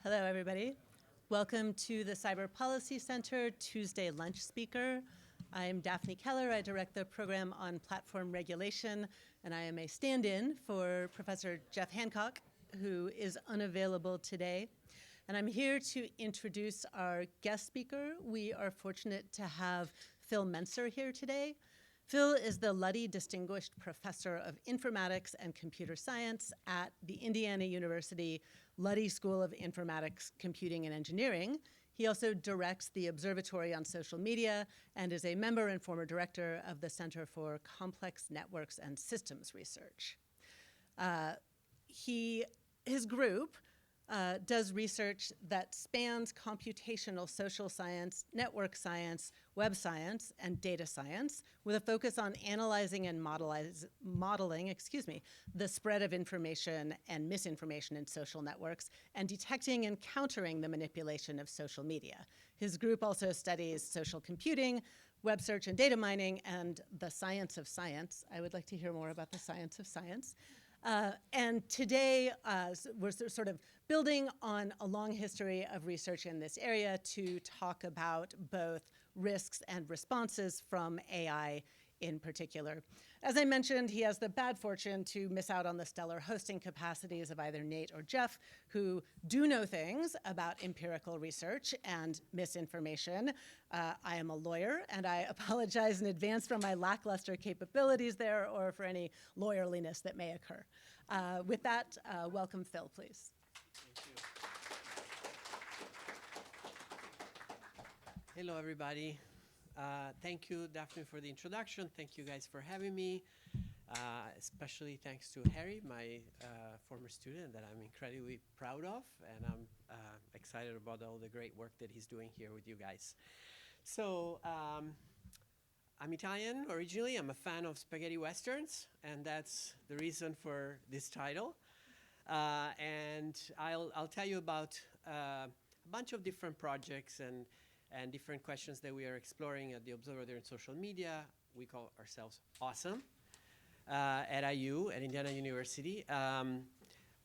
Hello, everybody. Welcome to the Cyber Policy Center Tuesday Lunch Speaker. I am Daphne Keller. I direct the program on platform regulation, and I am a stand-in for Professor Jeff Hancock, who is unavailable today. And I'm here to introduce our guest speaker. We are fortunate to have Phil Menczer here today. Phil is the Luddy Distinguished Professor of Informatics and Computer Science at the Indiana University Luddy School of Informatics, Computing, and Engineering. He also directs the Observatory on Social Media and is a member and former director of the Center for Complex Networks and Systems Research. His group does research that spans computational social science, network science, web science, and data science, with a focus on analyzing and modeling the spread of information and misinformation in social networks, and detecting and countering the manipulation of social media. His group also studies social computing, web search and data mining, and the science of science. I would like to hear more about the science of science. And today, we're sort of building on a long history of research in this area to talk about both risks and responses from AI in particular. As I mentioned, he has the bad fortune to miss out on the stellar hosting capacities of either Nate or Jeff, who do know things about empirical research and misinformation. I am a lawyer, and I apologize in advance for my lackluster capabilities there or for any lawyerliness that may occur. With that, welcome Phil, please. Thank you. Hello, everybody. Thank you, Daphne, for the introduction. Thank you guys for having me. Especially thanks to Harry, my former student that I'm incredibly proud of, and I'm excited about all the great work that he's doing here with you guys. So I'm Italian originally. I'm a fan of spaghetti westerns, and that's the reason for this title. And I'll tell you about a bunch of different projects and different questions that we are exploring at the Observatory on Social Media. We call ourselves Awesome at IU, at Indiana University,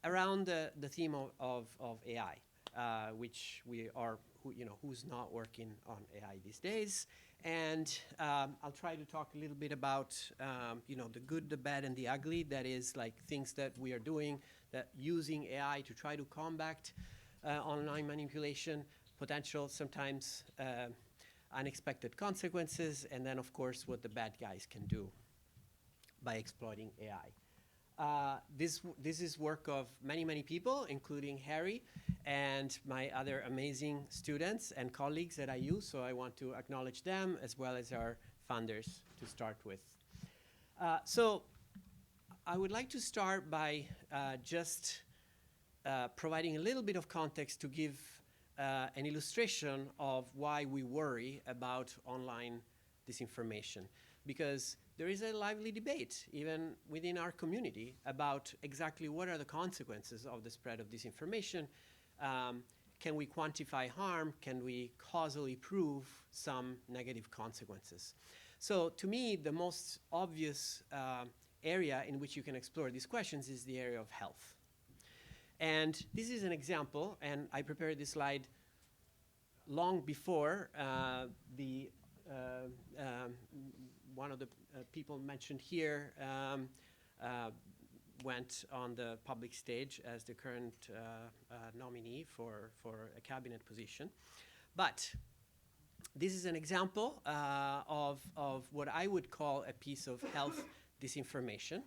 around the theme of AI, which we are, who's not working on AI these days. And I'll try to talk a little bit about, the good, the bad, and the ugly. That is like things that we are doing, that using AI to try to combat online manipulation, potential, sometimes unexpected consequences, and then, of course, what the bad guys can do by exploiting AI. This is work of many, many people, including Harry and my other amazing students and colleagues at IU, so I want to acknowledge them as well as our funders to start with. So I would like to start by just providing a little bit of context to give an illustration of why we worry about online disinformation, because there is a lively debate, even within our community, about exactly what are the consequences of the spread of disinformation. Can we quantify harm? Can we causally prove some negative consequences? So to me, the most obvious area in which you can explore these questions is the area of health. And this is an example, and I prepared this slide long before one of the people mentioned here went on the public stage as the current nominee for a cabinet position. But this is an example of what I would call a piece of health disinformation.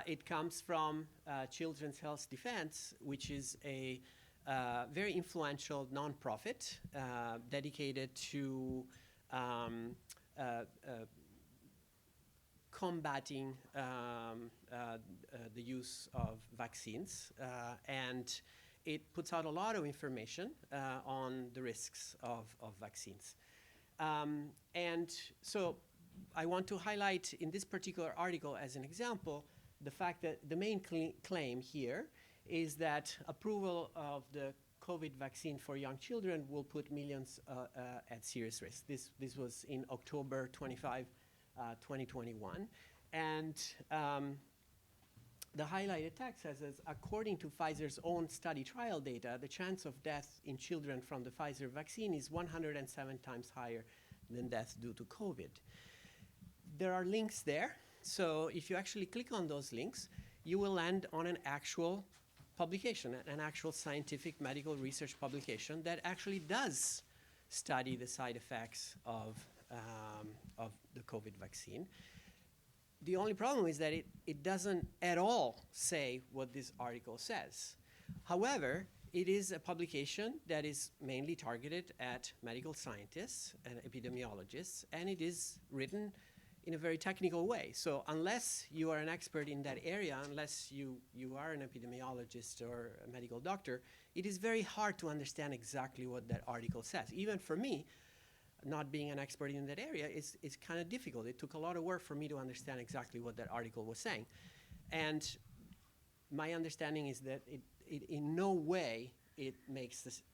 It comes from Children's Health Defense, which is a very influential nonprofit dedicated to combating the use of vaccines, and it puts out a lot of information on the risks of vaccines. And so I want to highlight in this particular article as an example the fact that the main claim here is that approval of the COVID vaccine for young children will put millions at serious risk. This was in October 25, 2021. And the highlighted text says, according to Pfizer's own study trial data, the chance of death in children from the Pfizer vaccine is 107 times higher than death due to COVID. There are links there. So if you actually click on those links, you will land on an actual publication, an actual scientific medical research publication that actually does study the side effects of the COVID vaccine. The only problem is that it doesn't at all say what this article says. However, it is a publication that is mainly targeted at medical scientists and epidemiologists, and it is written in a very technical way. So unless you are an expert in that area, unless you are an epidemiologist or a medical doctor, it is very hard to understand exactly what that article says. Even for me, not being an expert in that area, it's kind of difficult. It took a lot of work for me to understand exactly what that article was saying. And my understanding is that it in no way it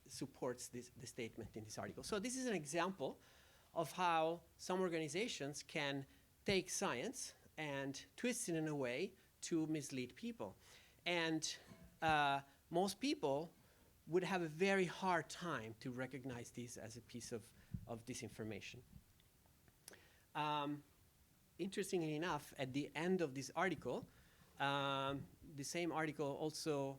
supports the statement in this article. So this is an example of how some organizations can take science and twist it in a way to mislead people. And most people would have a very hard time to recognize this as a piece of disinformation. Interestingly enough, at the end of this article, the same article also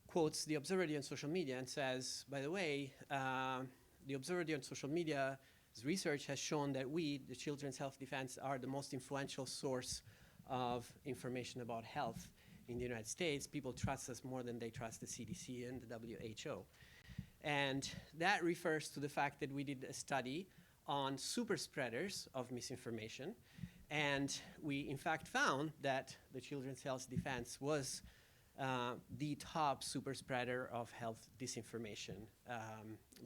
quotes the Observatory on social media and says, by the way, the Observatory on social media's research has shown that we, the Children's Health Defense, are the most influential source of information about health in the United States. People trust us more than they trust the CDC and the WHO. And that refers to the fact that we did a study on super spreaders of misinformation. And we, in fact, found that the Children's Health Defense was the top super spreader of health disinformation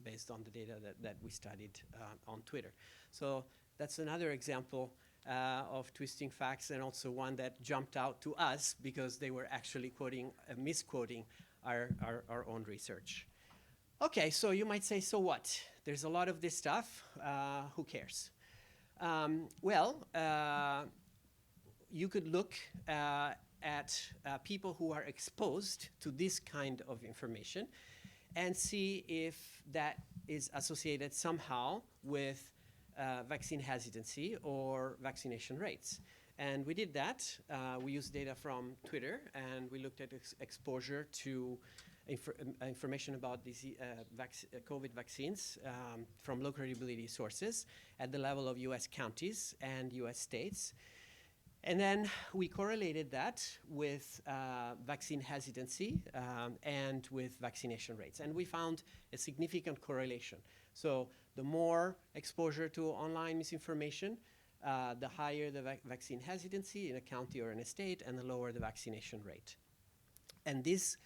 based on the data that we studied on Twitter. So that's another example of twisting facts, and also one that jumped out to us because they were actually misquoting our own research. Okay, so you might say, so what? There's a lot of this stuff. Who cares? You could look at people who are exposed to this kind of information and see if that is associated somehow with vaccine hesitancy or vaccination rates. And we did that. We used data from Twitter, and we looked at exposure to information about these COVID vaccines from low credibility sources at the level of US counties and US states. And then we correlated that with vaccine hesitancy and with vaccination rates. And we found a significant correlation. So the more exposure to online misinformation, the higher the vaccine hesitancy in a county or in a state, and the lower the vaccination rate. And this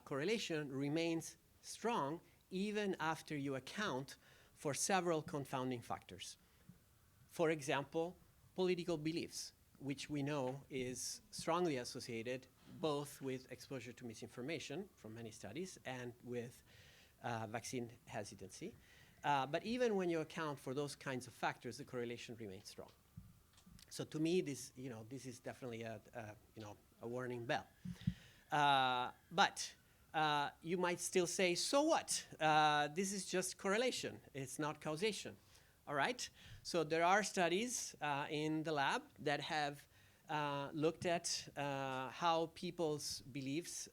correlation remains strong even after you account for several confounding factors. For example, political beliefs, which we know is strongly associated both with exposure to misinformation from many studies and with vaccine hesitancy. But even when you account for those kinds of factors, the correlation remains strong. So to me, this is definitely a warning bell. But you might still say, so what? This is just correlation. It's not causation. All right? So there are studies in the lab that have looked at how people's beliefs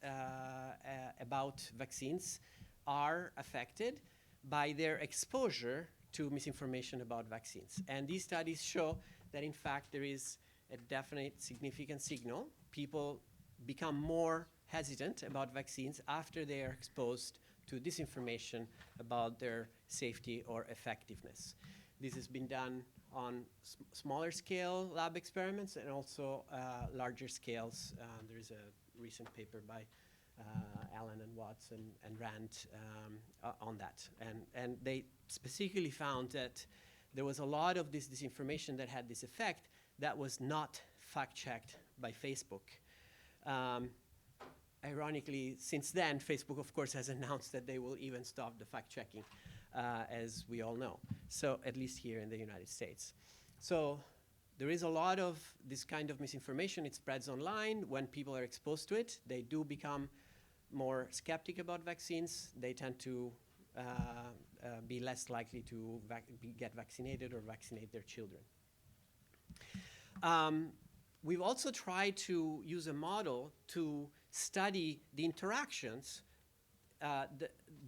about vaccines are affected by their exposure to misinformation about vaccines. And these studies show that, in fact, there is a definite significant signal. People become more hesitant about vaccines after they are exposed to disinformation about their safety or effectiveness. This has been done on smaller scale lab experiments and also larger scales. There is a recent paper by Allen and Watts and Rand on that. And they specifically found that there was a lot of this disinformation that had this effect that was not fact-checked by Facebook. Ironically, since then, Facebook, of course, has announced that they will even stop the fact-checking, as we all know. So at least here in the United States. So there is a lot of this kind of misinformation. It spreads online. When people are exposed to it, they do become more skeptic about vaccines. They tend to be less likely to get vaccinated or vaccinate their children. We've also tried to use a model to study the interactions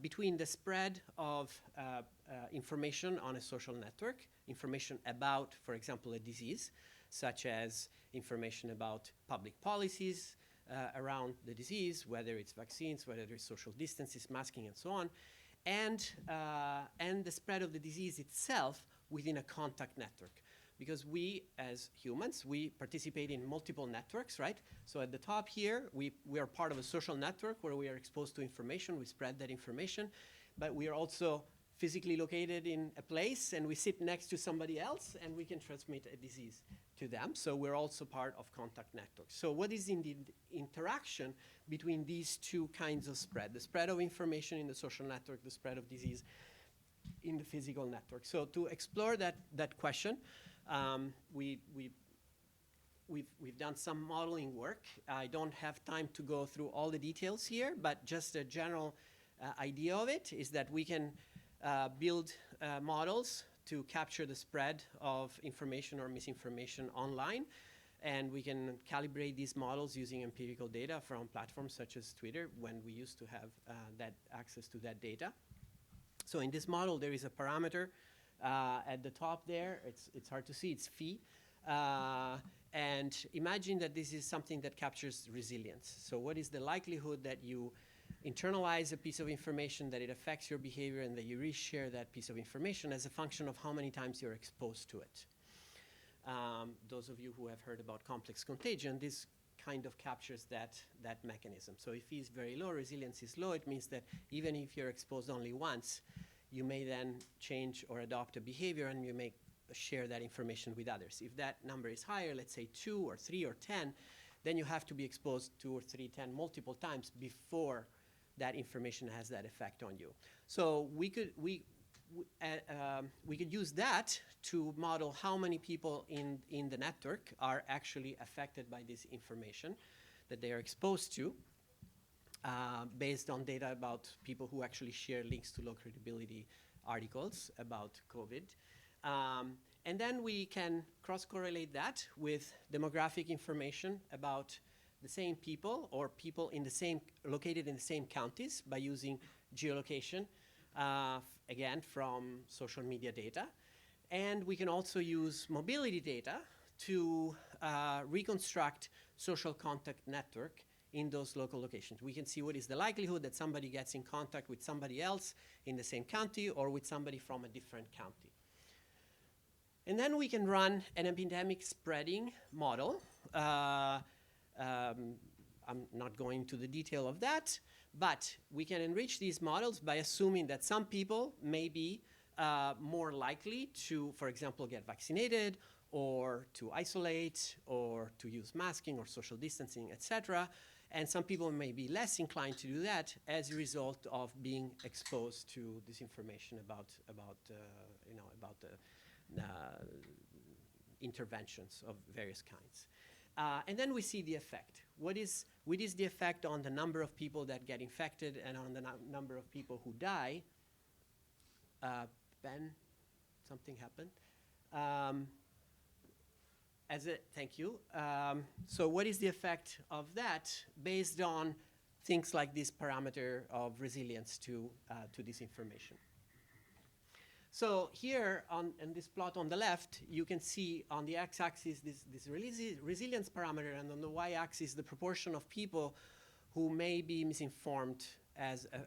between the spread of information on a social network, information about, for example, a disease, such as information about public policies around the disease, whether it's vaccines, whether it's social distances, masking, and so on, and the spread of the disease itself within a contact network. Because we, as humans, we participate in multiple networks, right? So at the top here, we are part of a social network where we are exposed to information, we spread that information, but we are also physically located in a place, and we sit next to somebody else, and we can transmit a disease to them. So we're also part of contact networks. So what is in the interaction between these two kinds of spread? The spread of information in the social network, the spread of disease in the physical network. So to explore that question, we've done some modeling work. I don't have time to go through all the details here, but just a general idea of it is that we can build models to capture the spread of information or misinformation online. And we can calibrate these models using empirical data from platforms such as Twitter, when we used to have that access to that data. So in this model, there is a parameter at the top there. It's hard to see, it's phi. And imagine that this is something that captures resilience. So what is the likelihood that you internalize a piece of information, that it affects your behavior, and that you reshare that piece of information as a function of how many times you're exposed to it? Those of you who have heard about complex contagion, this kind of captures that mechanism. So if phi is very low, resilience is low, it means that even if you're exposed only once, you may then change or adopt a behavior, and you may share that information with others. If that number is higher, let's say 2 or 3 or 10, then you have to be exposed 2 or 3, 10 multiple times before that information has that effect on you. So we could use that to model how many people in the network are actually affected by this information that they are exposed to, based on data about people who actually share links to low credibility articles about COVID. And then we can cross-correlate that with demographic information about the same people or people located in the same counties by using geolocation, again, from social media data. And we can also use mobility data to reconstruct social contact network in those local locations. We can see what is the likelihood that somebody gets in contact with somebody else in the same county or with somebody from a different county. And then we can run an epidemic spreading model. I'm not going into the detail of that, but we can enrich these models by assuming that some people may be more likely to, for example, get vaccinated or to isolate or to use masking or social distancing, etc. And some people may be less inclined to do that as a result of being exposed to this information about interventions of various kinds. And then we see the effect. What is the effect on the number of people that get infected and on the number of people who die? Ben, something happened. Thank you. So what is the effect of that based on things like this parameter of resilience to this information? So here in this plot on the left, you can see on the x-axis this resilience parameter, and on the y-axis the proportion of people who may be misinformed as a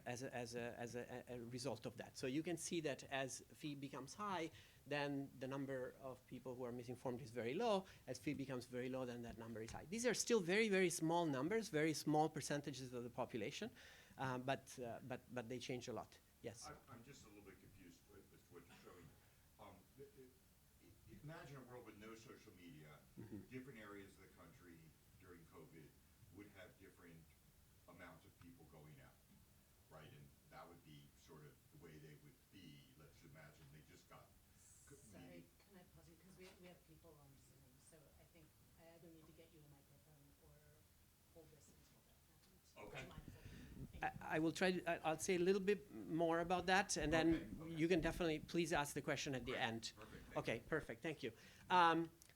result of that. So you can see that as phi becomes high, then the number of people who are misinformed is very low. As phi becomes very low, then that number is high. These are still very, very small numbers, very small percentages of the population, but they change a lot. Yes? I'm just a little bit confused with what you're showing. Imagine a world with no social media. Different areas of the country during COVID would have different amounts of people going out, right? And that would be sort of the way they would be. Let's imagine they just got... Sorry, can I pause you? Because we have people on Zoom. likely need to get you a microphone or hold this until that happens. Okay. Would you mind holding? Thank you. I will try to, I'll say a little bit more about that, and then Okay. you can definitely please ask the question at the end. Perfect. Okay, perfect, thank you.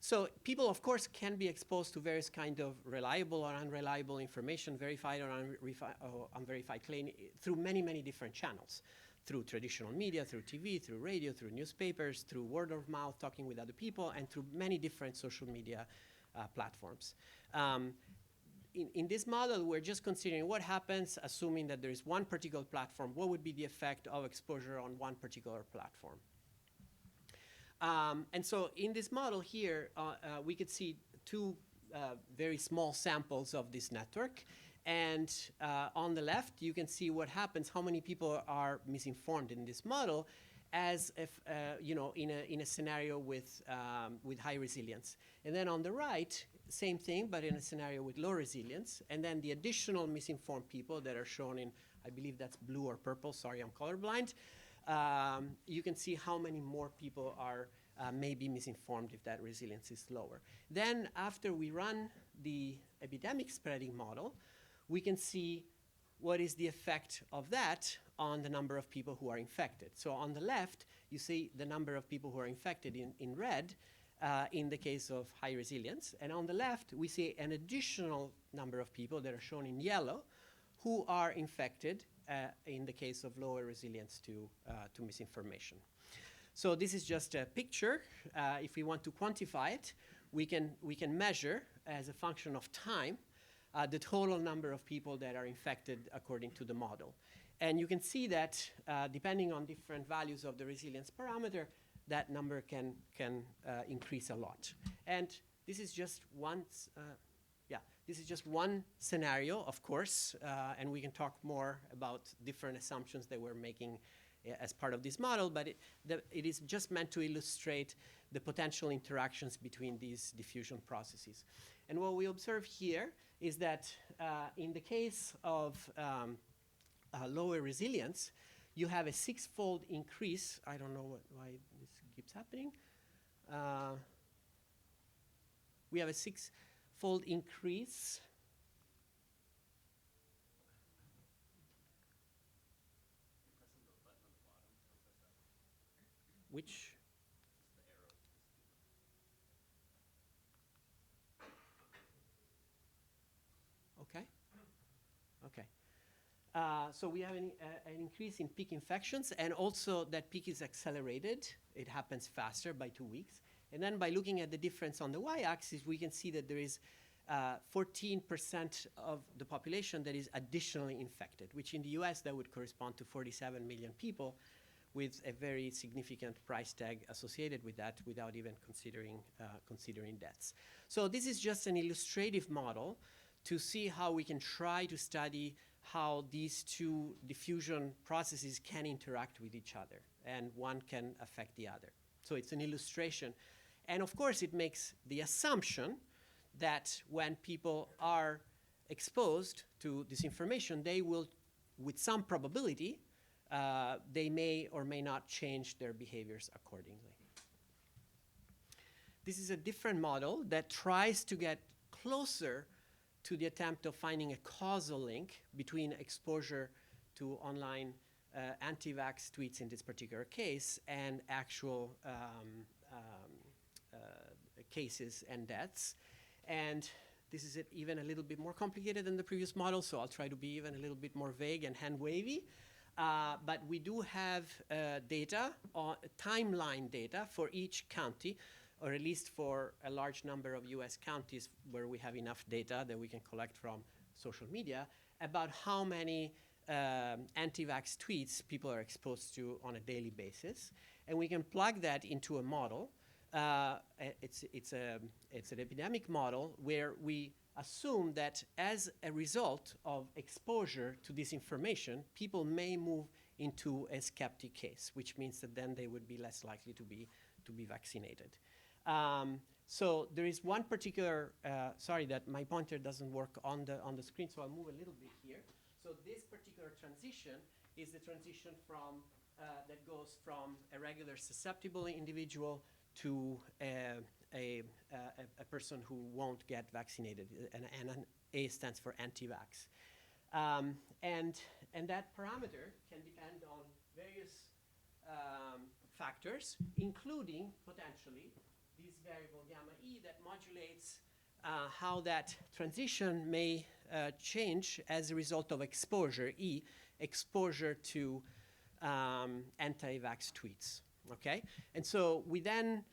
So people, of course, can be exposed to various kind of reliable or unreliable information, verified or unverified claim through many, many different channels, through traditional media, through TV, through radio, through newspapers, through word of mouth, talking with other people, and through many different social media platforms. In this model, we're just considering what happens, assuming that there is one particular platform, what would be the effect of exposure on one particular platform. And so in this model here, we could see two very small samples of this network. And on the left, you can see what happens, how many people are misinformed in this model, as if, in a scenario with high resilience. And then on the right, same thing, but in a scenario with low resilience. And then the additional misinformed people that are shown in, I believe that's blue or purple, sorry, I'm colorblind. You can see how many more people are maybe misinformed if that resilience is lower. Then after we run the epidemic spreading model, we can see what is the effect of that on the number of people who are infected. So on the left, you see the number of people who are infected in red in the case of high resilience. And on the left, we see an additional number of people that are shown in yellow who are infected in the case of lower resilience to misinformation. So this is just a picture. If we want to quantify it, we can measure as a function of time the total number of people that are infected according to the model. And you can see that depending on different values of the resilience parameter, that number can increase a lot. And this is just one, this is just one scenario, of course, and we can talk more about different assumptions that we're making as part of this model, but it is just meant to illustrate the potential interactions between these diffusion processes. And what we observe here is that in the case of lower resilience, you have a six-fold increase. I don't know why this keeps happening. We have a six-fold increase. Which? Okay. Okay. So we have an increase in peak infections, and also that peak is accelerated. It happens faster by 2 weeks. And then by looking at the difference on the y-axis, we can see that there is 14% of the population that is additionally infected, which in the US that would correspond to 47 million people, with a very significant price tag associated with that without even considering deaths. So this is just an illustrative model to see how we can try to study how these two diffusion processes can interact with each other, and one can affect the other. So it's an illustration. And of course, it makes the assumption that when people are exposed to disinformation, they will, with some probability, they may or may not change their behaviors accordingly. This is a different model that tries to get closer to the attempt of finding a causal link between exposure to online anti-vax tweets in this particular case and actual cases and deaths. And this is even a little bit more complicated than the previous model, so I'll try to be even a little bit more vague and hand-wavy. But we do have data, timeline data for each county, or at least for a large number of US counties where we have enough data that we can collect from social media, about how many anti-vax tweets people are exposed to on a daily basis. And we can plug that into a model. It's an epidemic model where we assume that as a result of exposure to disinformation, people may move into a skeptic case, which means that then they would be less likely to be vaccinated. So there is one particular, sorry that my pointer doesn't work on the screen, so I'll move a little bit here. So this particular transition is the transition from, that goes from a regular susceptible individual to a person who won't get vaccinated, and an A stands for anti-vax. And that parameter can depend on various factors, including potentially this variable gamma E that modulates how that transition may change as a result of exposure, E, exposure to anti-vax tweets, okay? And so we then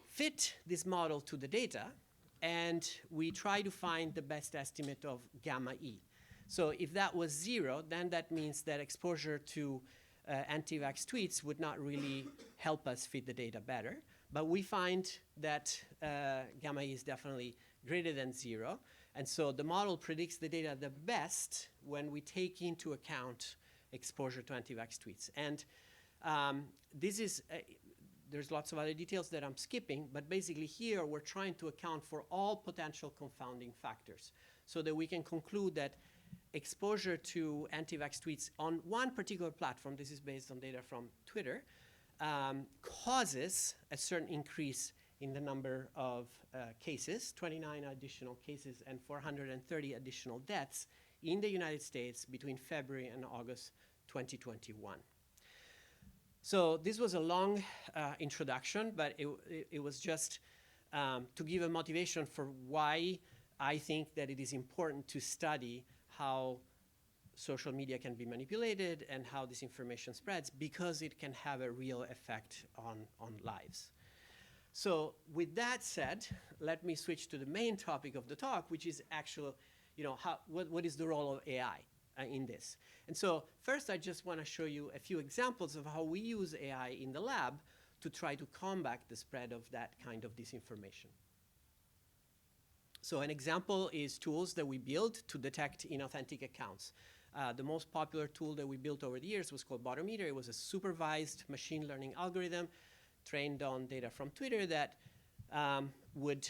fit this model to the data, and we try to find the best estimate of gamma E. So if that was 0, then that means that exposure to anti-vax tweets would not really help us fit the data better. But we find that gamma E is definitely greater than 0. And so the model predicts the data the best when we take into account exposure to anti-vax tweets. And this is, there's lots of other details that I'm skipping, but basically here we're trying to account for all potential confounding factors so that we can conclude that exposure to anti-vax tweets on one particular platform, this is based on data from Twitter, causes a certain increase in the number of cases, 29 additional cases and 430 additional deaths in the United States between February and August 2021. So this was a long introduction, but it was just to give a motivation for why I think that it is important to study how social media can be manipulated and how this information spreads, because it can have a real effect on lives. So with that said, let me switch to the main topic of the talk, which is actual, what is the role of AI in this? And so first, I just want to show you a few examples of how we use AI in the lab to try to combat the spread of that kind of disinformation. So an example is tools that we build to detect inauthentic accounts. The most popular tool that we built over the years was called Botometer. It was a supervised machine learning algorithm trained on data from Twitter that would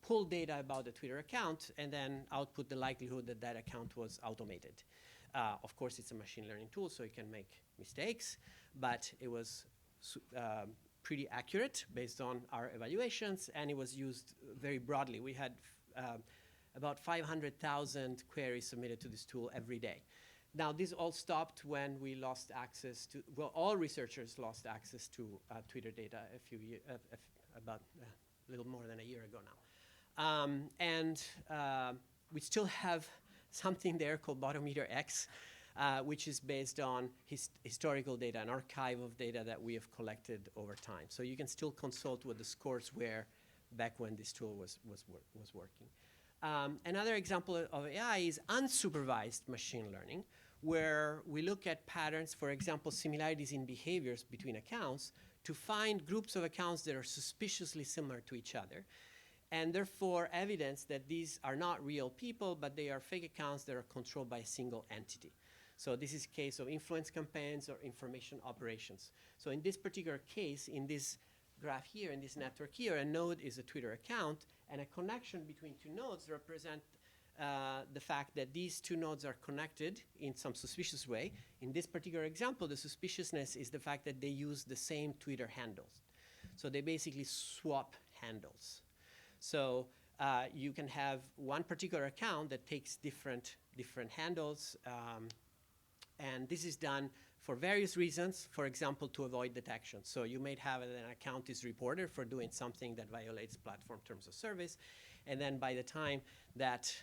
pull data about the Twitter account and then output the likelihood that that account was automated. Of course, it's a machine learning tool, so it can make mistakes, but it was pretty accurate based on our evaluations, and it was used very broadly. We had about 500,000 queries submitted to this tool every day. Now, this all stopped when we lost access to, well, all researchers lost access to Twitter data about a little more than a year ago now. We still have something there called Botometer X, which is based on historical data, an archive of data that we have collected over time. So you can still consult what the scores were back when this tool was working. Another example of AI is unsupervised machine learning, where we look at patterns, for example, similarities in behaviors between accounts, to find groups of accounts that are suspiciously similar to each other, and therefore evidence that these are not real people, but they are fake accounts that are controlled by a single entity. So this is a case of influence campaigns or information operations. So in this particular case, in this graph here, in this network here, a node is a Twitter account, and a connection between two nodes represent the fact that these two nodes are connected in some suspicious way. In this particular example, the suspiciousness is the fact that they use the same Twitter handles. So they basically swap handles. So you can have one particular account that takes different handles, and this is done for various reasons, for example, to avoid detection. So you may have an account is reported for doing something that violates platform terms of service, and then by the time that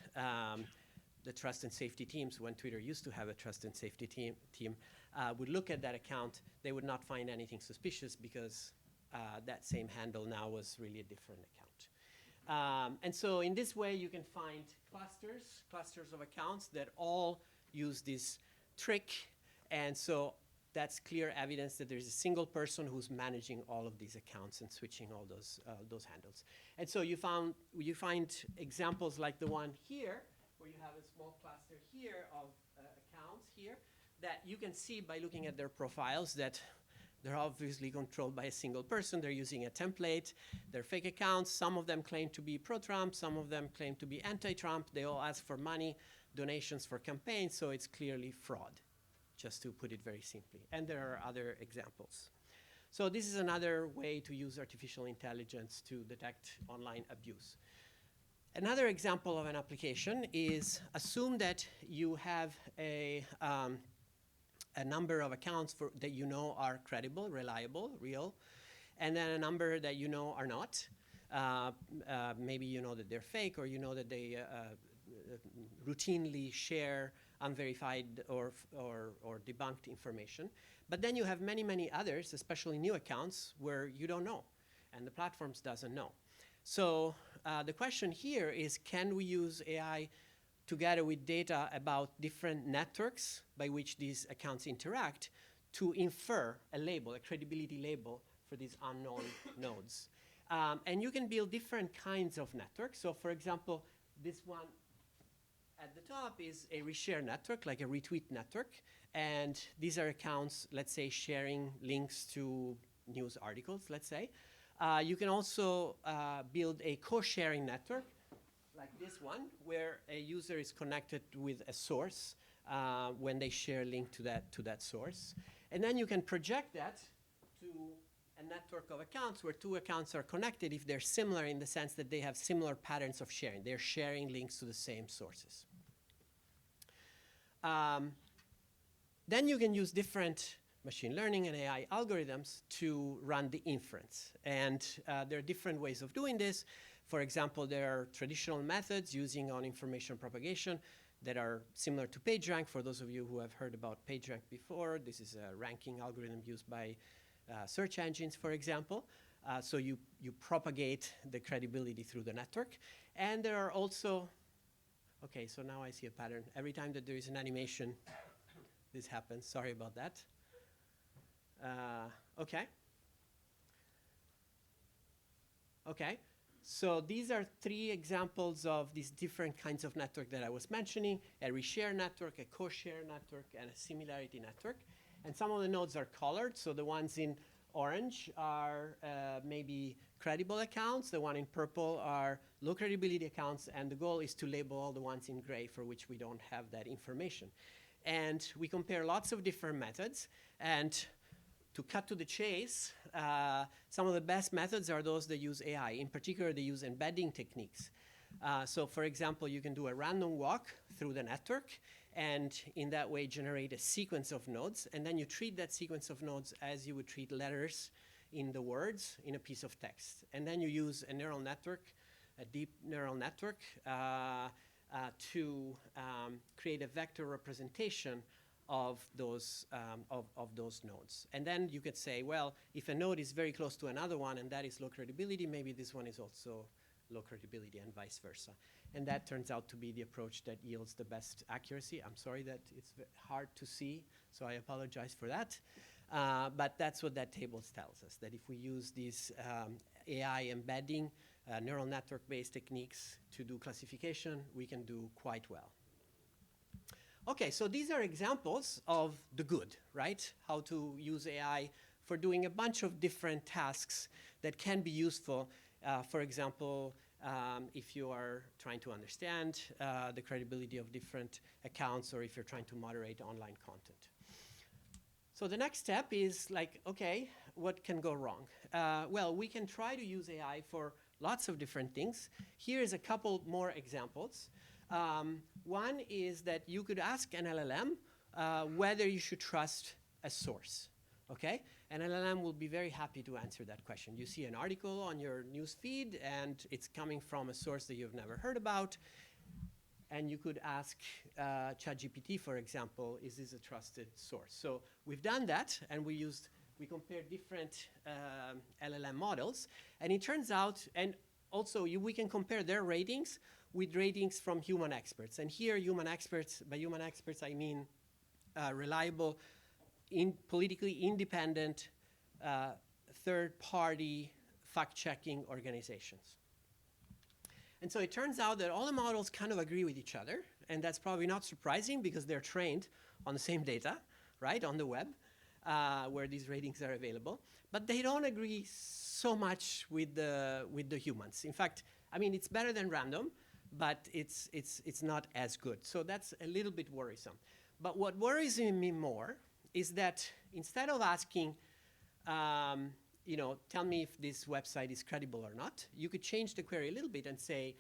the trust and safety teams, when Twitter used to have a trust and safety team would look at that account, they would not find anything suspicious because that same handle now was really a different account. And so in this way, you can find clusters of accounts that all use this trick. And so that's clear evidence that there's a single person who's managing all of these accounts and switching all those handles. And so you find examples like the one here, where you have a small cluster here of accounts here, that you can see by looking at their profiles that they're obviously controlled by a single person. They're using a template. They're fake accounts. Some of them claim to be pro-Trump. Some of them claim to be anti-Trump. They all ask for money, donations for campaigns, so it's clearly fraud, just to put it very simply. And there are other examples. So this is another way to use artificial intelligence to detect online abuse. Another example of an application is assume that you have a number of accounts that you know are credible, reliable, real, and then a number that you know are not. Maybe you know that they're fake, or you know that they routinely share unverified or debunked information. But then you have many, many others, especially new accounts, where you don't know, and the platforms doesn't know. So the question here is, can we use AI together with data about different networks by which these accounts interact to infer a label, a credibility label for these unknown nodes? And you can build different kinds of networks. So for example, this one at the top is a reshare network, like a retweet network. And these are accounts, let's say, sharing links to news articles, let's say. You can also build a co-sharing network, like this one, where a user is connected with a source when they share a link to that source. And then you can project that to a network of accounts where two accounts are connected if they're similar in the sense that they have similar patterns of sharing. They're sharing links to the same sources. Then you can use different machine learning and AI algorithms to run the inference. And there are different ways of doing this. For example, there are traditional methods using on information propagation that are similar to PageRank. For those of you who have heard about PageRank before, this is a ranking algorithm used by search engines, for example. So you propagate the credibility through the network. And there are also, okay, so now I see a pattern. Every time that there is an animation, this happens. Sorry about that. Okay. Okay. So these are three examples of these different kinds of network that I was mentioning: a reshare network, a co-share network, and a similarity network. And some of the nodes are colored. So the ones in orange are maybe credible accounts. The one in purple are low credibility accounts. And the goal is to label all the ones in gray for which we don't have that information. And we compare lots of different methods. And to cut to the chase, some of the best methods are those that use AI. In particular, they use embedding techniques. So for example, you can do a random walk through the network and in that way generate a sequence of nodes. And then you treat that sequence of nodes as you would treat letters in the words in a piece of text. And then you use a neural network, a deep neural network, to create a vector representation of those nodes. And then you could say, well, if a node is very close to another one and that is low credibility, maybe this one is also low credibility and vice versa. And that turns out to be the approach that yields the best accuracy. I'm sorry that it's hard to see, so I apologize for that. But that's what that table tells us, that if we use these AI embedding neural network-based techniques to do classification, we can do quite well. Okay, so these are examples of the good, right? How to use AI for doing a bunch of different tasks that can be useful. For example, if you are trying to understand the credibility of different accounts, or if you're trying to moderate online content. So the next step is like, okay, what can go wrong? Well, we can try to use AI for lots of different things. Here is a couple more examples. One is that you could ask an LLM whether you should trust a source, okay? An LLM will be very happy to answer that question. You see an article on your news feed, and it's coming from a source that you've never heard about, and you could ask ChatGPT, for example, is this a trusted source? So we've done that, and we compared different LLM models, and it turns out, and also we can compare their ratings with ratings from human experts. And here, human experts, by human experts, I mean reliable, politically independent, third-party fact-checking organizations. And so it turns out that all the models kind of agree with each other, and that's probably not surprising because they're trained on the same data, right, on the web, where these ratings are available. But they don't agree so much with the humans. In fact, I mean, it's better than random, but it's not as good. So that's a little bit worrisome. But what worries me more is that instead of asking tell me if this website is credible or not. You could change the query a little bit and say,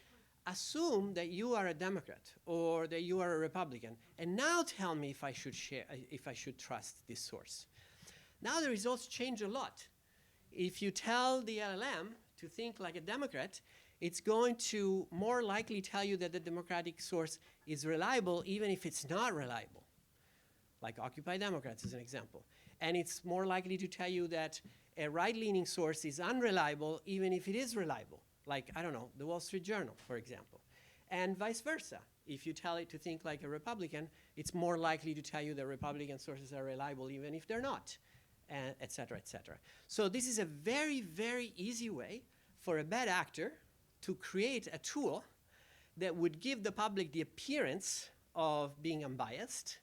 assume that you are a Democrat or that you are a Republican, and now tell me if I should trust this source. Now the results change a lot. If you tell the LLM to think like a Democrat, it's going to more likely tell you that the Democratic source is reliable even if it's not reliable, like Occupy Democrats is an example. And it's more likely to tell you that a right-leaning source is unreliable even if it is reliable, like, I don't know, the Wall Street Journal, for example. And vice versa. If you tell it to think like a Republican, it's more likely to tell you that Republican sources are reliable even if they're not, et cetera, et cetera. So this is a very, very easy way for a bad actor to create a tool that would give the public the appearance of being unbiased,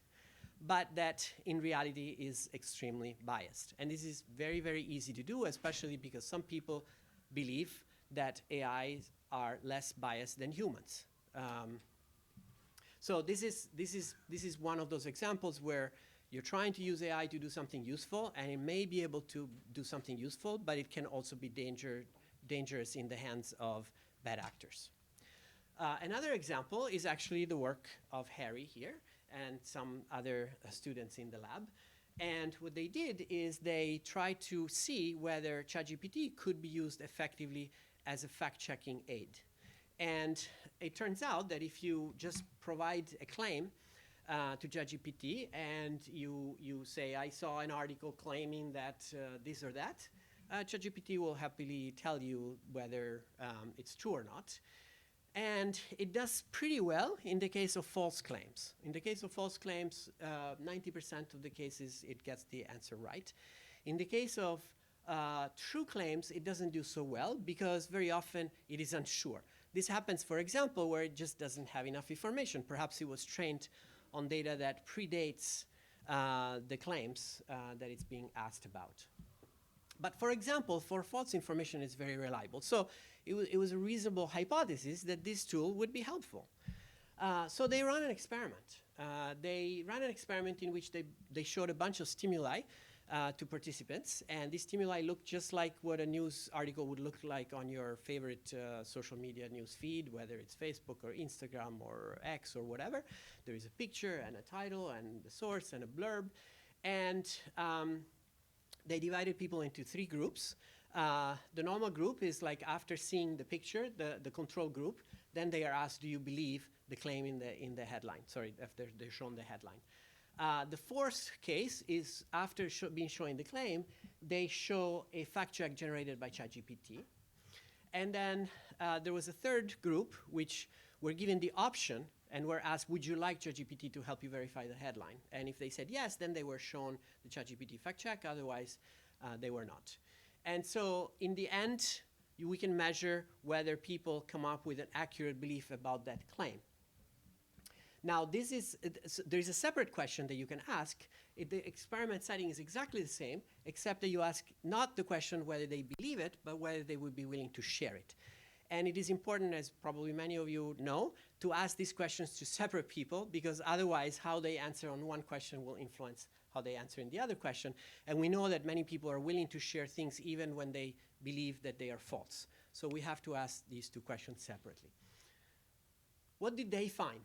but that in reality is extremely biased. And this is very, very easy to do, especially because some people believe that AIs are less biased than humans. So this is one of those examples where you're trying to use AI to do something useful, and it may be able to do something useful, but it can also be dangerous in the hands of bad actors. Another example is actually the work of Harry here and some other students in the lab. And what they did is they tried to see whether ChatGPT could be used effectively as a fact-checking aid. And it turns out that if you just provide a claim to ChatGPT and you say, I saw an article claiming that this or that, ChatGPT will happily tell you whether it's true or not. And it does pretty well in the case of false claims. In the case of false claims, 90% of the cases it gets the answer right. In the case of true claims, it doesn't do so well because very often it is unsure. This happens, for example, where it just doesn't have enough information. Perhaps it was trained on data that predates the claims that it's being asked about. But for example, for false information, it's very reliable. So it was a reasonable hypothesis that this tool would be helpful. So they ran an experiment. They ran an experiment in which they showed a bunch of stimuli to participants. And these stimuli looked just like what a news article would look like on your favorite social media news feed, whether it's Facebook or Instagram or X or whatever. There is a picture and a title and the source and a blurb. And they divided people into 3 groups. The normal group is like after seeing the picture, the control group, then they are asked, do you believe the claim in the headline? Sorry, if they're shown the headline. The fourth case is after being shown the claim, they show a fact check generated by ChatGPT. And then there was a third group which were given the option and were asked, would you like ChatGPT to help you verify the headline? And if they said yes, then they were shown the ChatGPT fact check. Otherwise, they were not. And so in the end, we can measure whether people come up with an accurate belief about that claim. Now, there's a separate question that you can ask. The experiment setting is exactly the same, except that you ask not the question whether they believe it, but whether they would be willing to share it. And it is important, as probably many of you know, to ask these questions to separate people, because otherwise how they answer on one question will influence how they answer in the other question. And we know that many people are willing to share things even when they believe that they are false. So we have to ask these 2 questions separately. What did they find?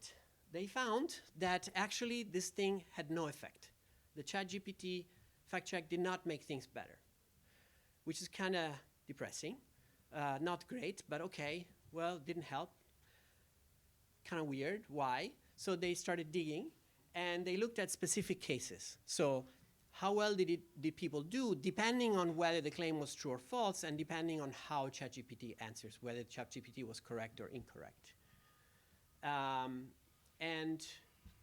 They found that actually this thing had no effect. The ChatGPT fact check did not make things better, which is kind of depressing. Not great, but okay. Well, didn't help. Kind of weird. Why? So they started digging, and they looked at specific cases. So how well did people do, depending on whether the claim was true or false, and depending on how ChatGPT answers, whether ChatGPT was correct or incorrect. And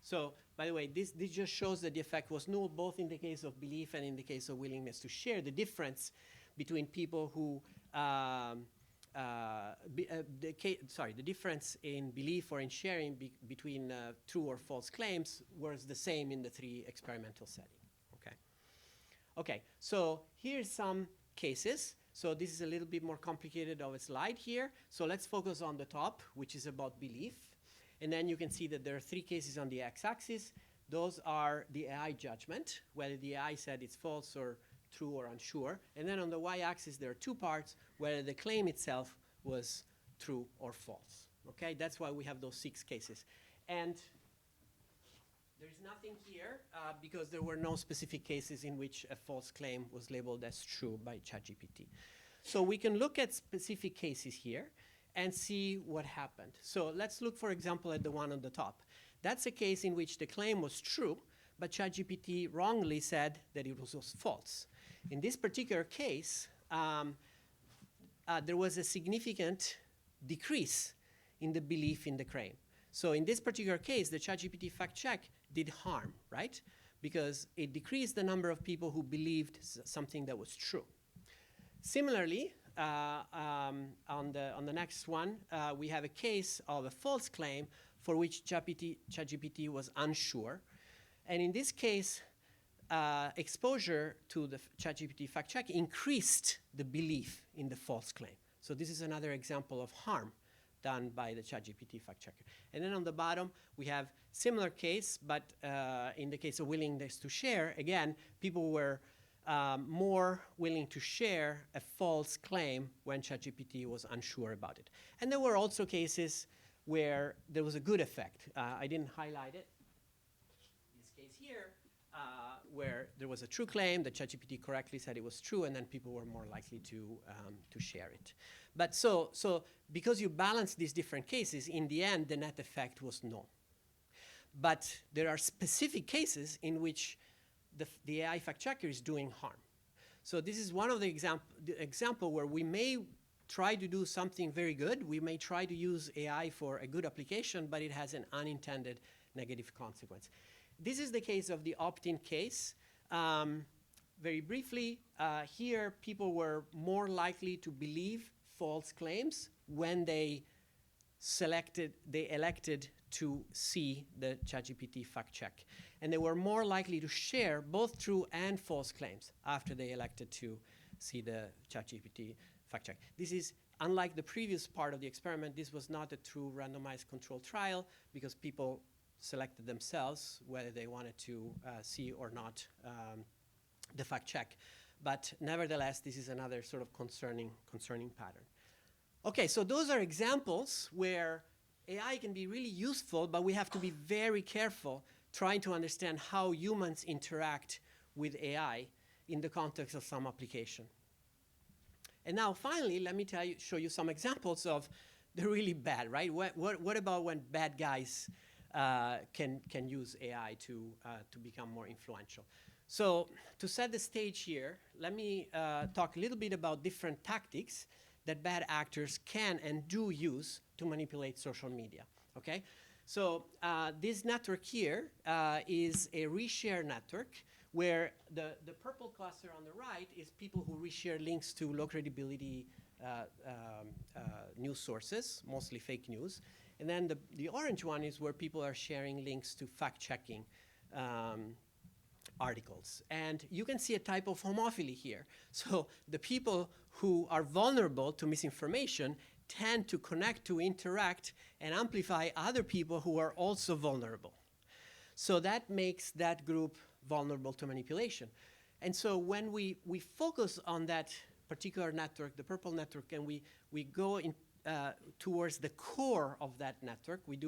so, by the way, this just shows that the effect was null, both in the case of belief and in the case of willingness to share. The difference between people who, the difference in belief or in sharing between true or false claims was the same in the 3 experimental settings. Okay. Okay, so here's some cases. So this is a little bit more complicated of a slide here. So let's focus on the top, which is about belief. And then you can see that there are 3 cases on the x-axis. Those are the AI judgment, whether the AI said it's false or true or unsure. And then on the y-axis, there are two parts where the claim itself was true or false. Okay, that's why we have those 6 cases. And there's nothing here because there were no specific cases in which a false claim was labeled as true by ChatGPT. So we can look at specific cases here and see what happened. So let's look, for example, at the one on the top. That's a case in which the claim was true, but ChatGPT wrongly said that it was false. In this particular case, there was a significant decrease in the belief in the claim. So in this particular case, the ChatGPT fact check did harm, right? Because it decreased the number of people who believed something that was true. Similarly, on the next one, we have a case of a false claim for which ChatGPT was unsure. And in this case, exposure to the ChatGPT fact check increased the belief in the false claim. So this is another example of harm done by the ChatGPT fact checker. And then on the bottom, we have similar case, but in the case of willingness to share, again, people were more willing to share a false claim when ChatGPT was unsure about it. And there were also cases where there was a good effect. I didn't highlight it. This case here, where there was a true claim, that ChatGPT correctly said it was true, and then people were more likely to share it. But so because you balance these different cases, in the end, the net effect was no. But there are specific cases in which the AI fact checker is doing harm. So this is one of the example where we may try to do something very good. We may try to use AI for a good application, but it has an unintended negative consequence. This is the case of the opt-in case. Very briefly, here people were more likely to believe false claims when they elected to see the ChatGPT fact check. And they were more likely to share both true and false claims after they elected to see the ChatGPT fact check. This is, unlike the previous part of the experiment, this was not a true randomized controlled trial because people selected themselves whether they wanted to see or not the fact check. But nevertheless, this is another sort of concerning pattern. Okay, so those are examples where AI can be really useful, but we have to be very careful trying to understand how humans interact with AI in the context of some application. And now, finally, let me show you some examples of the really bad, right? What about when bad guys can use AI to become more influential? So to set the stage here, let me talk a little bit about different tactics that bad actors can and do use to manipulate social media, okay? So this network here is a reshare network where the purple cluster on the right is people who reshare links to low credibility news sources, mostly fake news. And then the orange one is where people are sharing links to fact-checking articles. And you can see a type of homophily here. So the people who are vulnerable to misinformation tend to connect, to interact, and amplify other people who are also vulnerable. So that makes that group vulnerable to manipulation. And so when we focus on that particular network, the purple network, and we go in, towards the core of that network, we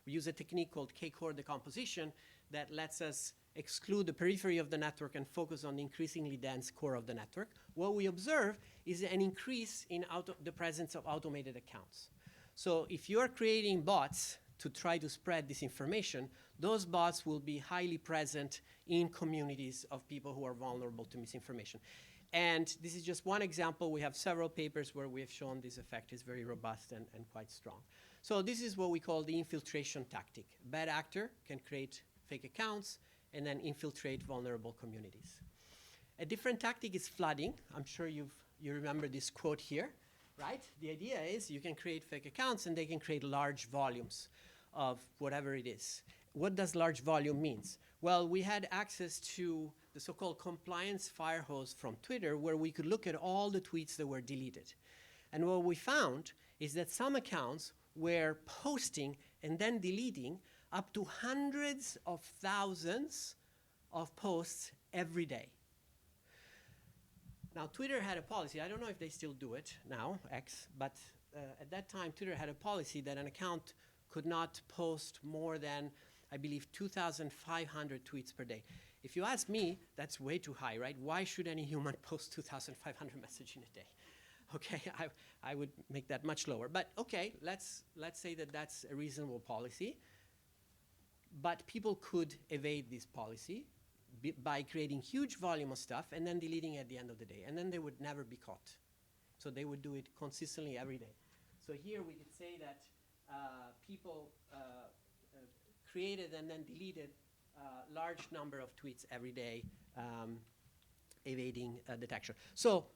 use a technique called K-core decomposition that lets us exclude the periphery of the network and focus on the increasingly dense core of the network. What we observe is an increase in the presence of automated accounts. So if you're creating bots to try to spread disinformation, those bots will be highly present in communities of people who are vulnerable to misinformation. And this is just one example. We have several papers where we have shown this effect is very robust and quite strong. So this is what we call the infiltration tactic. A bad actor can create fake accounts and then infiltrate vulnerable communities. A different tactic is flooding. I'm sure you remember this quote here, right? The idea is you can create fake accounts and they can create large volumes of whatever it is. What does large volume means? Well, we had access to the so-called compliance fire hose from Twitter where we could look at all the tweets that were deleted. And what we found is that some accounts were posting and then deleting up to hundreds of thousands of posts every day. Now, Twitter had a policy. I don't know if they still do it now, X, but at that time, Twitter had a policy that an account could not post more than, I believe, 2,500 tweets per day. If you ask me, that's way too high, right? Why should any human post 2,500 messages in a day? Okay, I would make that much lower. But okay, let's say that that's a reasonable policy. But people could evade this policy by creating huge volume of stuff and then deleting at the end of the day. And then they would never be caught. So they would do it consistently every day. So here we could say that people created and then deleted a large number of tweets every day, evading detection. So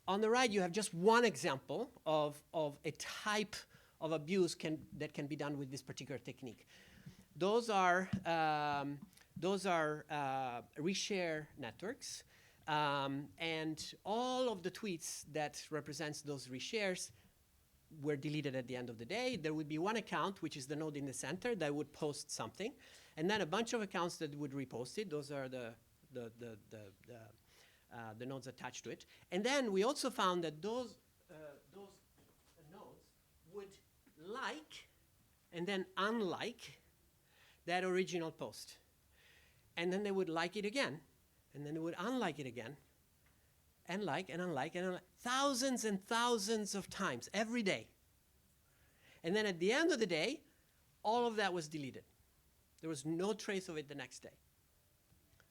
on the right, you have just one example of a type of abuse that can be done with this particular technique. Those are reshare networks, and all of the tweets that represents those reshares were deleted at the end of the day. There would be one account, which is the node in the center, that would post something, and then a bunch of accounts that would repost it. Those are the nodes attached to it. And then we also found that those nodes would like and then unlike that original post. And then they would like it again, and then they would unlike it again, and like and unlike and unlike, thousands and thousands of times every day. And then at the end of the day, all of that was deleted. There was no trace of it the next day.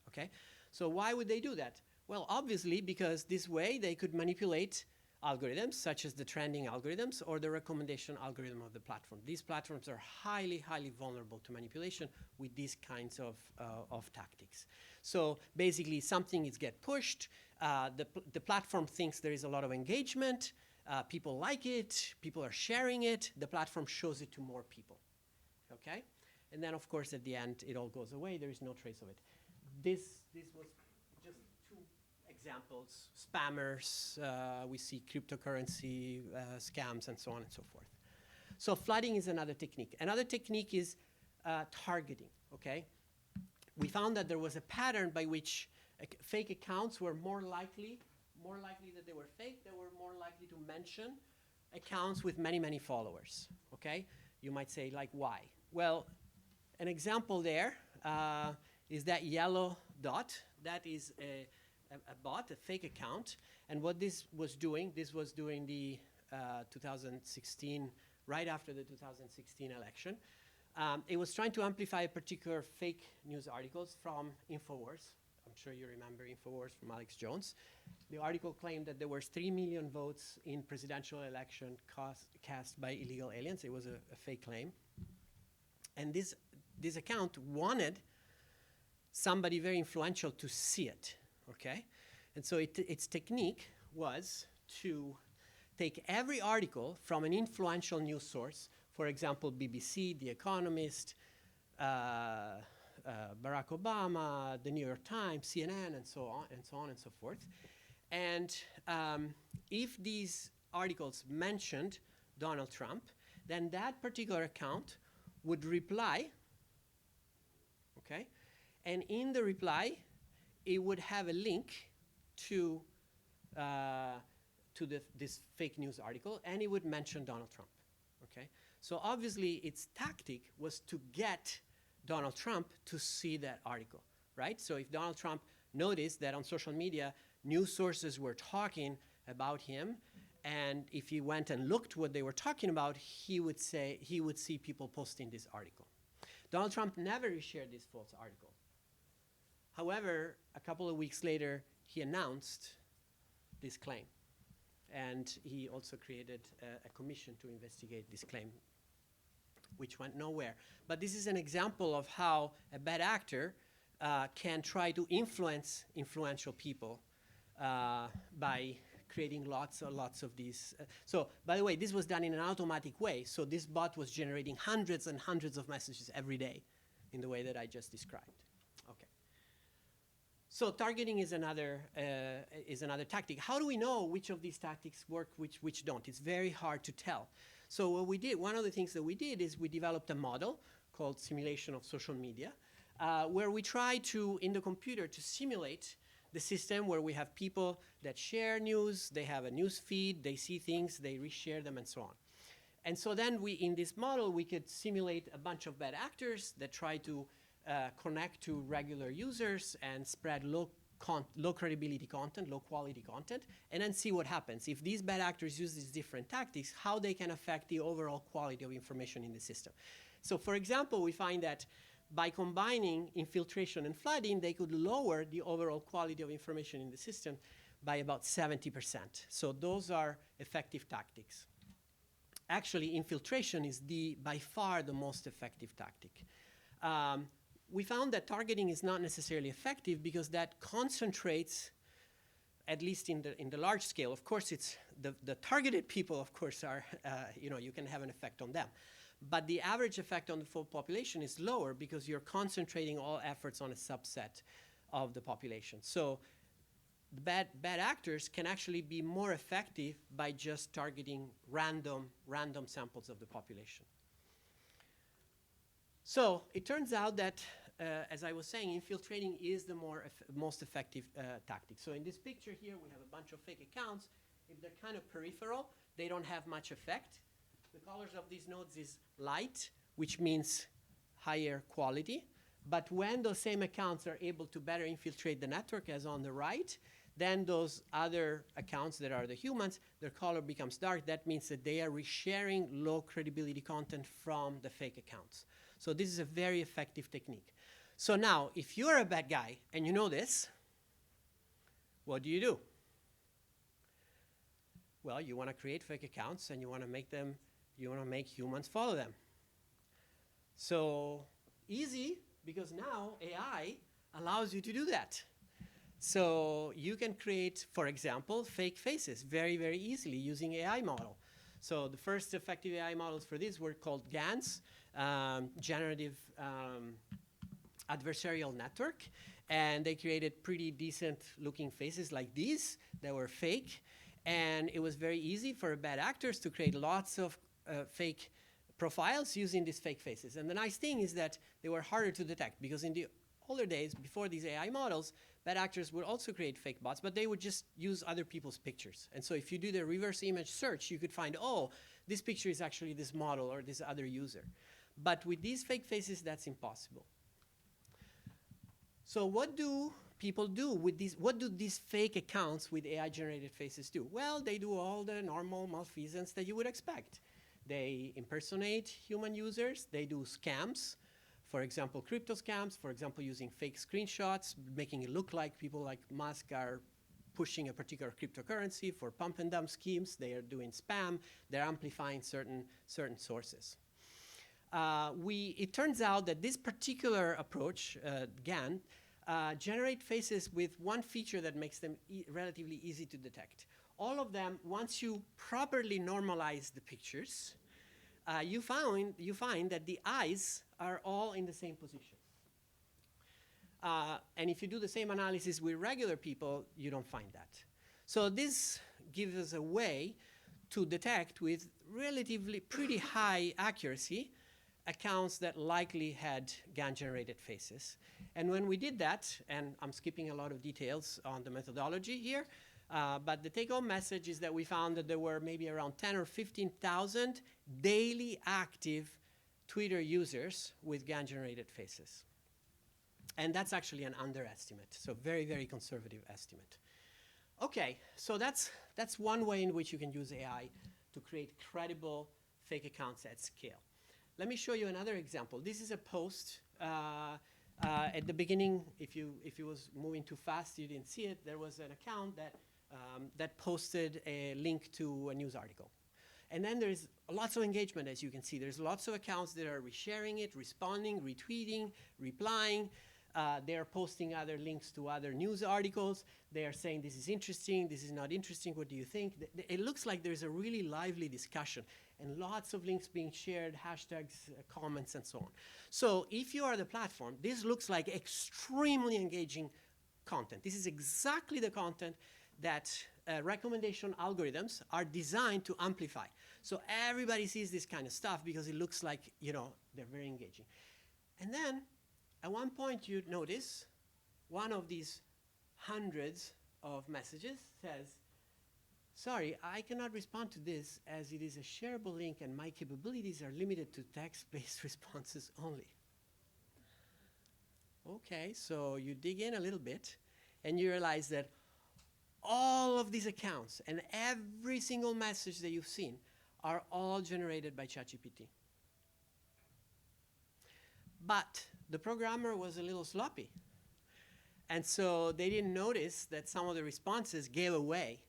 Okay? So why would they do that? Well, obviously, because this way they could manipulate algorithms, such as the trending algorithms or the recommendation algorithm of the platform. These platforms are highly, highly vulnerable to manipulation with these kinds of tactics. So basically, something is get pushed. The platform thinks there is a lot of engagement. People like it. People are sharing it. The platform shows it to more people. Okay? And then, of course, at the end, it all goes away. There is no trace of it. This was just two examples. Spammers, we see cryptocurrency scams, and so on and so forth. So flooding is another technique. Another technique is targeting, okay? We found that there was a pattern by which fake accounts were more likely that they were fake. They were more likely to mention accounts with many, many followers, okay? You might say, like, why? Well, an example there is that yellow dot. That is a bot, a fake account. And what this was during the 2016, right after the 2016 election. It was trying to amplify a particular fake news articles from InfoWars. I'm sure you remember InfoWars from Alex Jones. The article claimed that there were 3 million votes in presidential election cast by illegal aliens. It was a fake claim. And this account wanted somebody very influential to see it, okay? And so its technique was to take every article from an influential news source, for example, BBC, The Economist, Barack Obama, the New York Times, CNN, and so on and so forth. And if these articles mentioned Donald Trump, then that particular account would reply, okay? And in the reply, it would have a link to this fake news article, and it would mention Donald Trump, okay? So obviously, its tactic was to get Donald Trump to see that article, right? So if Donald Trump noticed that on social media, news sources were talking about him, and if he went and looked what they were talking about, he would see people posting this article. Donald Trump never reshared this false article. However, a couple of weeks later, he announced this claim. And he also created a commission to investigate this claim, which went nowhere. But this is an example of how a bad actor can try to influence influential people by creating lots of these. So, by the way, this was done in an automatic way. So this bot was generating hundreds and hundreds of messages every day in the way that I just described. Okay. So targeting is another tactic. How do we know which of these tactics work, which don't? It's very hard to tell. So what we did, one of the things that we did is we developed a model called simulation of social media, where we try to, in the computer, to simulate the system where we have people that share news, they have a news feed, they see things, they reshare them, and so on. And so then in this model, we could simulate a bunch of bad actors that try to connect to regular users and spread low credibility content, low quality content, and then see what happens. If these bad actors use these different tactics, how they can affect the overall quality of information in the system. So for example, we find that by combining infiltration and flooding, they could lower the overall quality of information in the system by about 70%. So those are effective tactics. Actually, infiltration is by far the most effective tactic. We found that targeting is not necessarily effective because that concentrates, at least in the large scale. Of course, it's the targeted people, of course, are, you can have an effect on them. But the average effect on the full population is lower because you're concentrating all efforts on a subset of the population. So bad actors can actually be more effective by just targeting random samples of the population. So it turns out that, as I was saying, infiltrating is the most effective tactic. So in this picture here, we have a bunch of fake accounts. If they're kind of peripheral, they don't have much effect. The colors of these nodes is light, which means higher quality. But when those same accounts are able to better infiltrate the network, as on the right, then those other accounts that are the humans, their color becomes dark. That means that they are resharing low credibility content from the fake accounts. So this is a very effective technique. So now, if you're a bad guy and you know this, what do? Well, you want to create fake accounts and you want to make humans follow them. So easy, because now AI allows you to do that. So you can create, for example, fake faces very, very easily using AI model. So the first effective AI models for this were called GANs, generative adversarial network. And they created pretty decent looking faces like these that were fake. And it was very easy for bad actors to create lots of fake profiles using these fake faces. And the nice thing is that they were harder to detect, because in the older days, before these AI models, bad actors would also create fake bots, but they would just use other people's pictures. And so if you do the reverse image search, you could find, oh, this picture is actually this model or this other user. But with these fake faces, that's impossible. So what do people do with these? What do these fake accounts with AI-generated faces do? Well, they do all the normal malfeasance that you would expect. They impersonate human users. They do scams. For example, crypto scams, for example, using fake screenshots, making it look like people like Musk are pushing a particular cryptocurrency for pump and dump schemes. They are doing spam. They're amplifying certain sources. It turns out that this particular approach, GAN, generate faces with one feature that makes them relatively easy to detect. All of them, once you properly normalize the pictures, you find that the eyes are all in the same position. And if you do the same analysis with regular people, you don't find that. So this gives us a way to detect with relatively pretty high accuracy accounts that likely had GAN-generated faces. And when we did that, and I'm skipping a lot of details on the methodology here, but the take-home message is that we found that there were maybe around 10 or 15,000 daily active Twitter users with GAN-generated faces. And that's actually an underestimate, so very, very conservative estimate. Okay, so that's one way in which you can use AI to create credible fake accounts at scale. Let me show you another example. This is a post. At the beginning, if you was moving too fast, you didn't see it. There was an account that posted a link to a news article. And then there's lots of engagement, as you can see. There's lots of accounts that are resharing it, responding, retweeting, replying. They're posting other links to other news articles. They are saying, this is interesting, this is not interesting, what do you think? It looks like there's a really lively discussion and lots of links being shared, hashtags, comments, and so on. So if you are the platform, this looks like extremely engaging content. This is exactly the content that recommendation algorithms are designed to amplify. So everybody sees this kind of stuff because it looks like, they're very engaging. And then at one point, you notice one of these hundreds of messages, says, sorry, I cannot respond to this as it is a shareable link and my capabilities are limited to text-based responses only. Okay, so you dig in a little bit and you realize that all of these accounts and every single message that you've seen are all generated by ChatGPT. But the programmer was a little sloppy. And so they didn't notice that some of the responses gave away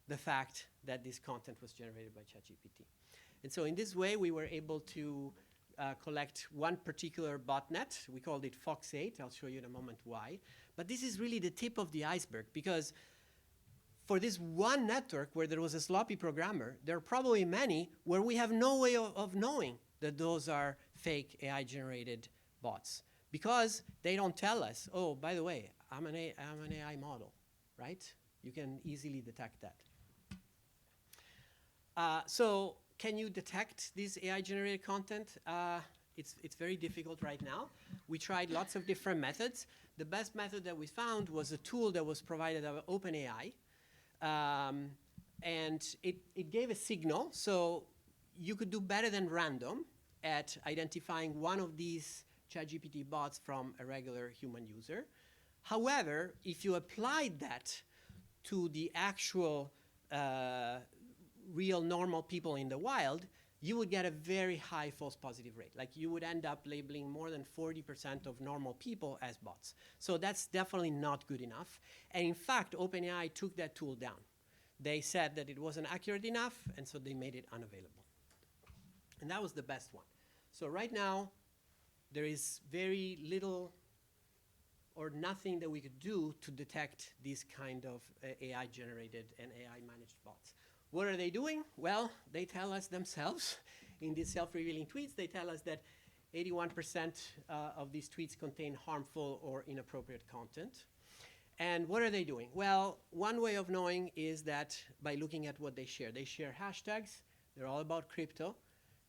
the fact that this content was generated by ChatGPT. And so in this way, we were able to collect one particular botnet. We called it Fox 8. I'll show you in a moment why. But this is really the tip of the iceberg, because for this one network where there was a sloppy programmer, there are probably many where we have no way of knowing that those are fake AI-generated bots, because they don't tell us, oh, by the way, I'm an AI model, right? You can easily detect that. So can you detect this AI-generated content? It's very difficult right now. We tried lots of different methods. The best method that we found was a tool that was provided by OpenAI. And it gave a signal, so you could do better than random at identifying one of these ChatGPT bots from a regular human user. However, if you applied that to the actual real normal people in the wild, you would get a very high false positive rate. Like, you would end up labeling more than 40% of normal people as bots. So that's definitely not good enough. And in fact, OpenAI took that tool down. They said that it wasn't accurate enough, and so they made it unavailable. And that was the best one. So right now, there is very little or nothing that we could do to detect these kind of AI-generated and AI-managed bots. What are they doing? Well, they tell us themselves in these self-revealing tweets. They tell us that 81% of these tweets contain harmful or inappropriate content. And what are they doing? Well, one way of knowing is that by looking at what they share. They share hashtags. They're all about crypto.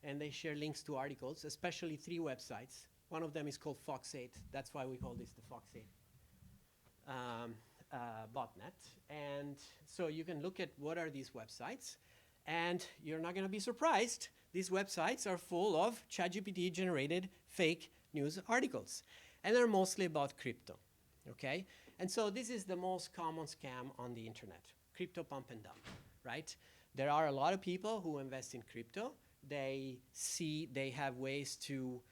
And they share links to articles, especially 3 websites. One of them is called Fox 8. That's why we call this the Fox 8 botnet. And so you can look at what are these websites, and you're not going to be surprised. These websites are full of ChatGPT-generated fake news articles, and they're mostly about crypto, okay? And so this is the most common scam on the internet, crypto pump and dump, right? There are a lot of people who invest in crypto. They have ways to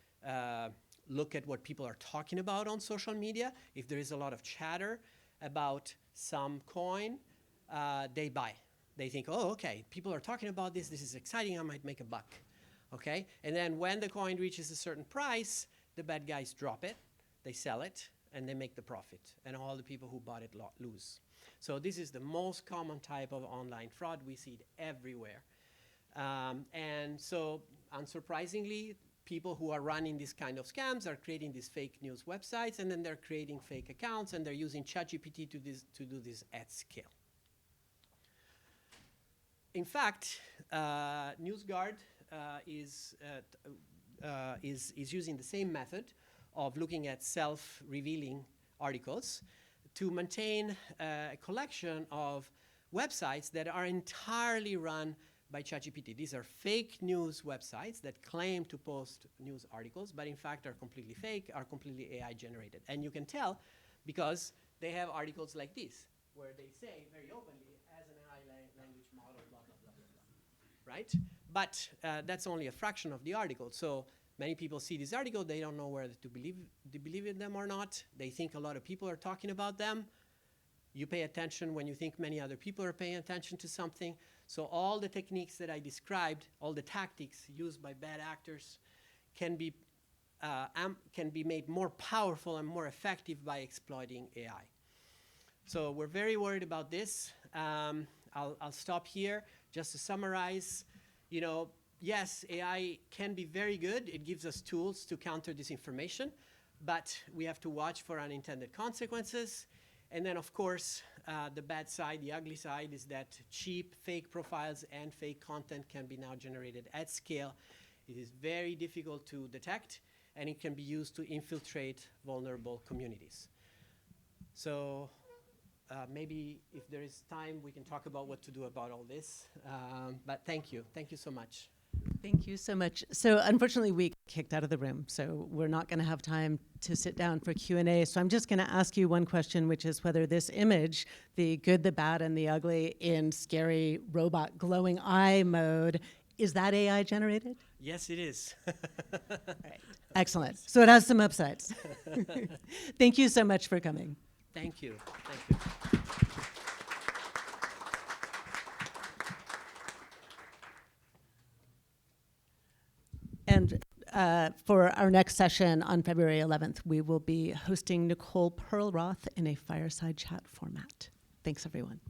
look at what people are talking about on social media. If there is a lot of chatter about some coin, they buy. They think, oh, okay, people are talking about this. This is exciting. I might make a buck, okay? And then when the coin reaches a certain price, the bad guys drop it, they sell it, and they make the profit. And all the people who bought it lose. So this is the most common type of online fraud. We see it everywhere. And so, unsurprisingly, people who are running these kind of scams are creating these fake news websites, and then they're creating fake accounts, and they're using ChatGPT to do this at scale. In fact, NewsGuard is using the same method of looking at self-revealing articles to maintain a collection of websites that are entirely run by ChatGPT. These are fake news websites that claim to post news articles, but in fact are completely fake, are completely AI generated. And you can tell because they have articles like this, where they say very openly, as an AI language model, blah, blah, blah, blah, blah, right? But that's only a fraction of the article. So many people see this article, they don't know whether to believe in them or not. They think a lot of people are talking about them. You pay attention when you think many other people are paying attention to something. So all the techniques that I described, all the tactics used by bad actors can be made more powerful and more effective by exploiting AI. So we're very worried about this. I'll stop here. Just to summarize, yes, AI can be very good. It gives us tools to counter disinformation, but we have to watch for unintended consequences. And then, of course, the bad side, the ugly side, is that cheap fake profiles and fake content can be now generated at scale. It is very difficult to detect, and it can be used to infiltrate vulnerable communities. So maybe if there is time, we can talk about what to do about all this. But thank you. Thank you so much. Thank you so much. So unfortunately, we got kicked out of the room, so we're not going to have time to sit down for Q&A. So I'm just going to ask you one question, which is whether this image, the good, the bad, and the ugly in scary robot glowing eye mode, is that AI generated? Yes, it is. Right. Excellent. So it has some upsides. Thank you so much for coming. Thank you. Thank you. And for our next session on February 11th, we will be hosting Nicole Perlroth in a fireside chat format. Thanks, everyone.